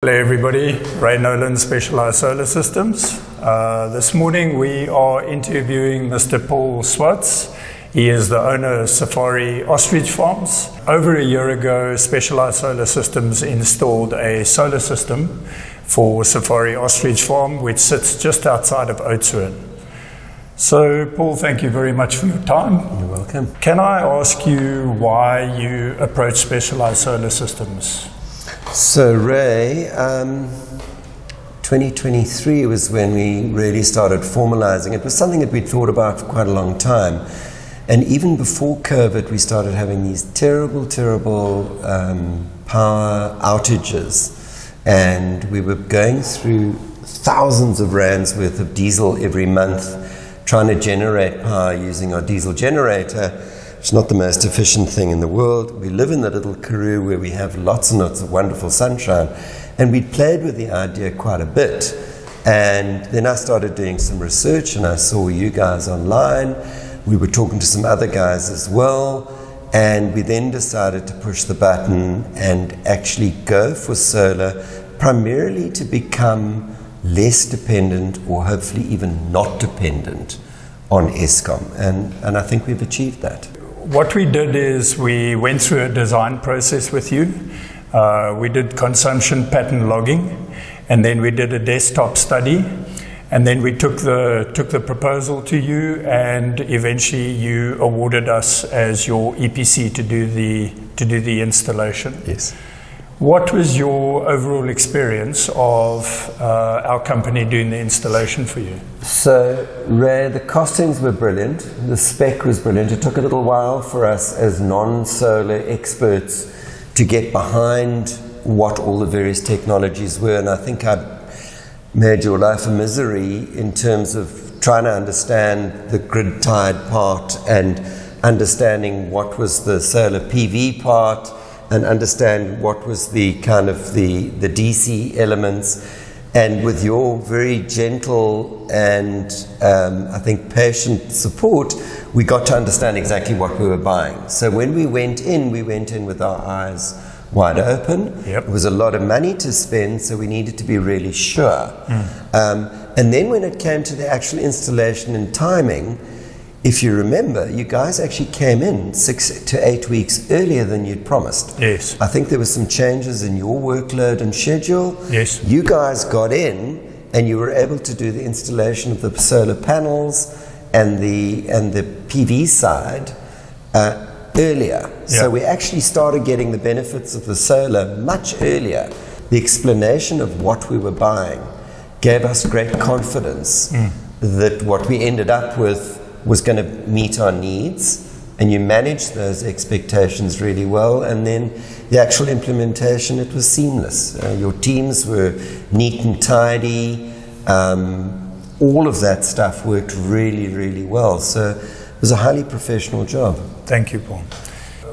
Hello everybody, Ray Nolan, Specialized Solar Systems. This morning we are interviewing Mr. Paul Zwarts. He is the owner of Safari Ostrich Farms. Over a year ago, Specialized Solar Systems installed a solar system for Safari Ostrich Farm, which sits just outside of Ostrich. So Paul, thank you very much for your time. You're welcome. Can I ask you why you approached Specialized Solar Systems? So Ray, 2023 was when we really started formalizing. It was something that we'd thought about for quite a long time. And even before COVID, we started having these terrible power outages. And we were going through thousands of rands worth of diesel every month, trying to generate power using our diesel generator. It's not the most efficient thing in the world. We live in the little Karoo where we have lots and lots of wonderful sunshine. And we played with the idea quite a bit. And then I started doing some research and I saw you guys online. We were talking to some other guys as well. And we then decided to push the button and actually go for solar, primarily to become less dependent or hopefully even not dependent on ESKOM. And I think we've achieved that. What we did is we went through a design process with you. We did consumption pattern logging, and then we did a desktop study, and then we took the proposal to you, and eventually you awarded us as your EPC to do the installation. Yes. What was your overall experience of our company doing the installation for you? So, Ray, the costings were brilliant. The spec was brilliant. It took a little while for us as non-solar experts to get behind what all the various technologies were. And I think I made your life a misery in terms of trying to understand the grid-tied part and understanding what was the solar PV part, and understand what was the kind of the DC elements. And with your very gentle and I think patient support, we got to understand exactly what we were buying. So when we went in with our eyes wide open. Yep. It was a lot of money to spend, so we needed to be really sure. And then when it came to the actual installation and timing, if you remember, you guys actually came in 6 to 8 weeks earlier than you'd promised. Yes. I think there were some changes in your workload and schedule. Yes. You guys got in and you were able to do the installation of the solar panels and the PV side earlier. Yeah. So we actually started getting the benefits of the solar much earlier. The explanation of what we were buying gave us great confidence that what we ended up with was going to meet our needs, and you managed those expectations really well. And then the actual implementation, it was seamless. Your teams were neat and tidy. All of that stuff worked really, really well. So it was a highly professional job. Thank you, Paul.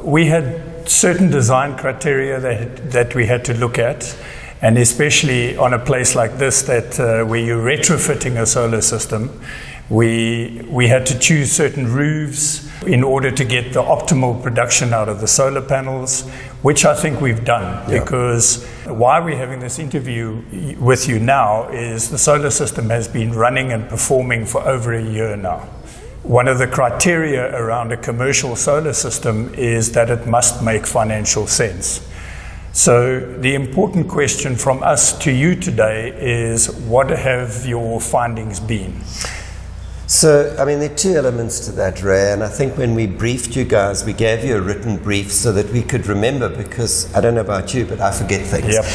We had certain design criteria that we had to look at, and especially on a place like this that where you're retrofitting a solar system, we had to choose certain roofs in order to get the optimal production out of the solar panels, which I think we've done. Yeah. Because why we're having this interview with you now is the solar system has been running and performing for over a year now. One of the criteria around a commercial solar system is that it must make financial sense. So the important question from us to you today is, what have your findings been? So, I mean, there are two elements to that, Ray, and I think when we briefed you guys, we gave you a written brief so that we could remember, because I don't know about you, but I forget things. Yep.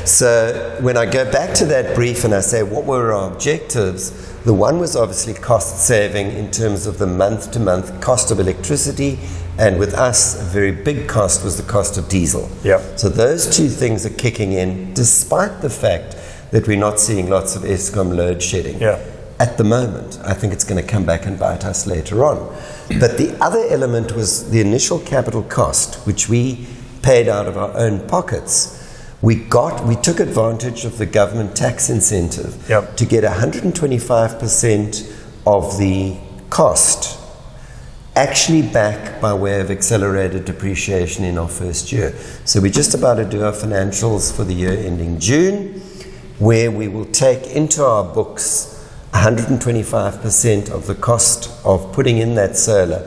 So when I go back to that brief and I say, what were our objectives? The one was obviously cost saving in terms of the month-to-month cost of electricity, and with us, a very big cost was the cost of diesel. Yep. So those two things are kicking in, despite the fact that we're not seeing lots of ESKOM load shedding. Yeah. At the moment. I think it's going to come back and bite us later on. But the other element was the initial capital cost, which we paid out of our own pockets. We took advantage of the government tax incentive. Yep. To get 125% of the cost actually back by way of accelerated depreciation in our first year. So we're just about to do our financials for the year ending June, where we will take into our books 125% of the cost of putting in that solar,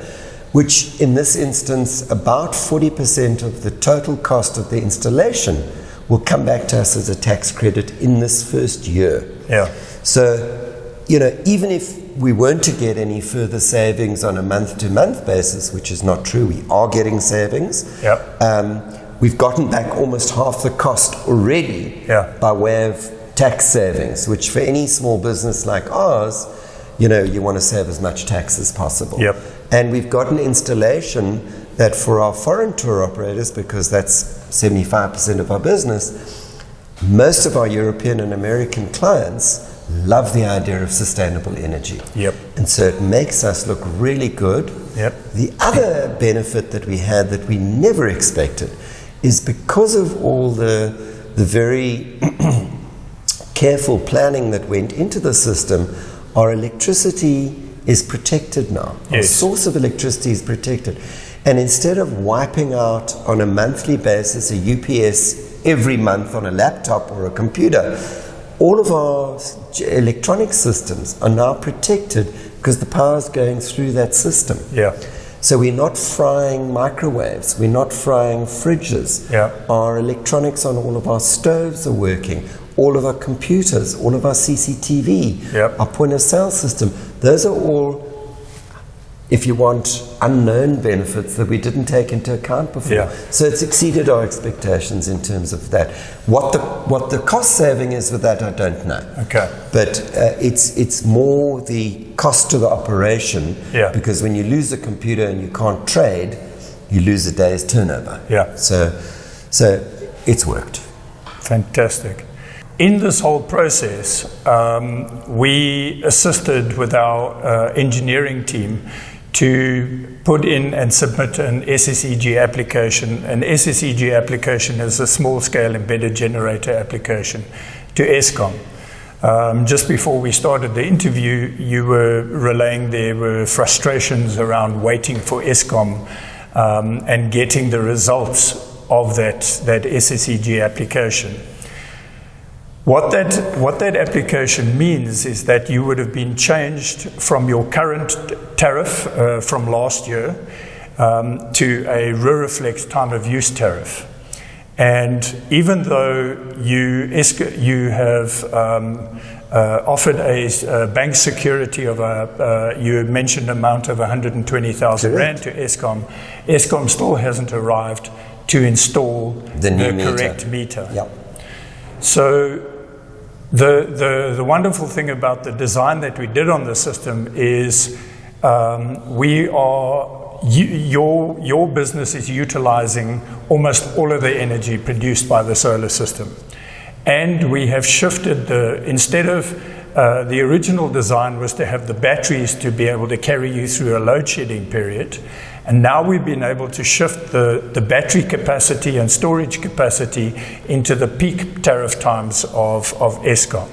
which in this instance, about 40% of the total cost of the installation will come back to us as a tax credit in this first year. Yeah. So, you know, even if we weren't to get any further savings on a month-to-month basis, which is not true, we are getting savings. Yeah. We've gotten back almost half the cost already by way of tax savings, which for any small business like ours, you know, you want to save as much tax as possible. Yep. And we've got an installation that for our foreign tour operators, because that's 75% of our business, most of our European and American clients love the idea of sustainable energy. Yep. And so it makes us look really good. Yep. The other benefit that we had that we never expected is because of all the very careful planning that went into the system, our electricity is protected now. Yes. Our source of electricity is protected. And instead of wiping out on a monthly basis a UPS every month on a laptop or a computer, all of our electronic systems are now protected because the power is going through that system. Yeah. So we're not frying microwaves, we're not frying fridges. Yeah. Our electronics on all of our stoves are working. All of our computers, all of our CCTV, Yep. our point of sale system, those are all, if you want, unknown benefits that we didn't take into account before. Yeah. So it's exceeded our expectations in terms of that. What the cost saving is with that, I don't know. Okay. But it's more the cost to the operation, Yeah. because when you lose a computer and you can't trade, you lose a day's turnover. Yeah. So it's worked. Fantastic. In this whole process, we assisted with our engineering team to put in and submit an SSEG application. An SSEG application is a small-scale embedded generator application to ESKOM. Just before we started the interview, you were relaying there were frustrations around waiting for ESKOM and getting the results of that SSEG application. What that application means is that you would have been changed from your current tariff from last year to a Ruriflex time of use tariff. And even though you have offered a bank security of you mentioned amount of 120,000 Rand to ESKOM, ESKOM still hasn't arrived to install the correct meter. Yep. So the wonderful thing about the design that we did on the system is your business is utilizing almost all of the energy produced by the solar system. And we have shifted instead of the original design was to have the batteries to be able to carry you through a load shedding period. And now we've been able to shift the battery capacity and storage capacity into the peak tariff times of ESKOM.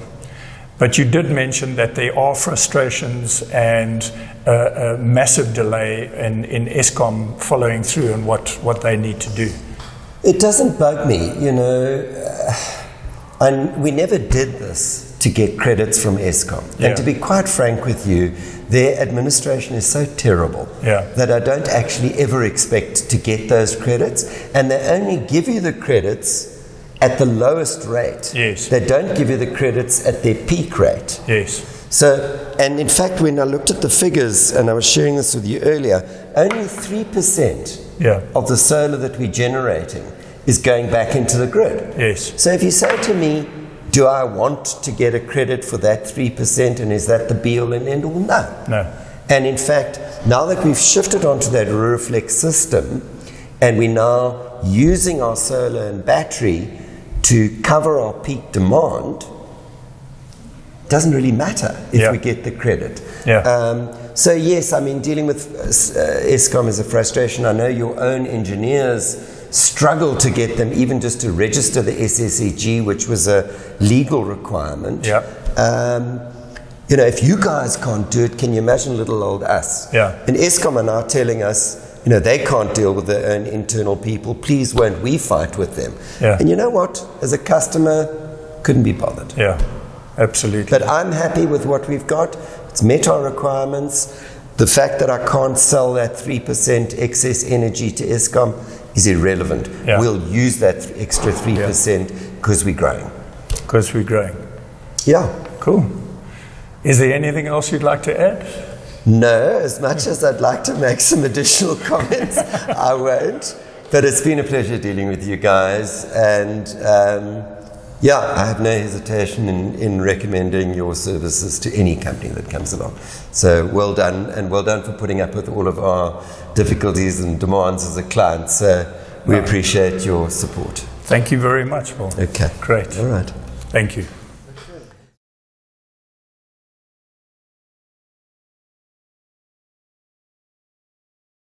But you did mention that there are frustrations and a massive delay in ESKOM following through on what they need to do. It doesn't bug me, you know, and we never did this to get credits from ESKOM. Yeah. And to be quite frank with you, their administration is so terrible that I don't actually ever expect to get those credits, and they only give you the credits at the lowest rate. Yes. They don't give you the credits at their peak rate. Yes. So, and in fact, when I looked at the figures, and I was sharing this with you earlier, only 3% of the solar that we're generating is going back into the grid. Yes. So if you say to me, do I want to get a credit for that 3%, and is that the be-all and end-all? No. No. And in fact, now that we've shifted onto that Ruriflex system, and we're now using our solar and battery to cover our peak demand, it doesn't really matter if we get the credit. Yeah. So yes, I mean, dealing with ESKOM is a frustration. I know your own engineers struggle to get them even just to register the SSEG, which was a legal requirement. Yeah. You know, if you guys can't do it, can you imagine little old us? Yeah. And ESKOM are now telling us, you know, they can't deal with their own internal people. Please won't we fight with them? Yeah. And you know what? As a customer, couldn't be bothered. Yeah, absolutely. But I'm happy with what we've got. It's met our requirements. The fact that I can't sell that 3% excess energy to ESKOM is irrelevant. Yeah. We'll use that extra 3% because we're growing. Because we're growing. Yeah. Cool. Is there anything else you'd like to add? No, as much as I'd like to make some additional comments, I won't. But it's been a pleasure dealing with you guys. And yeah, I have no hesitation in recommending your services to any company that comes along. So well done, and well done for putting up with all of our difficulties and demands as a client. So we appreciate your support. Thank you very much, Paul. Okay. Great. All right. Thank you.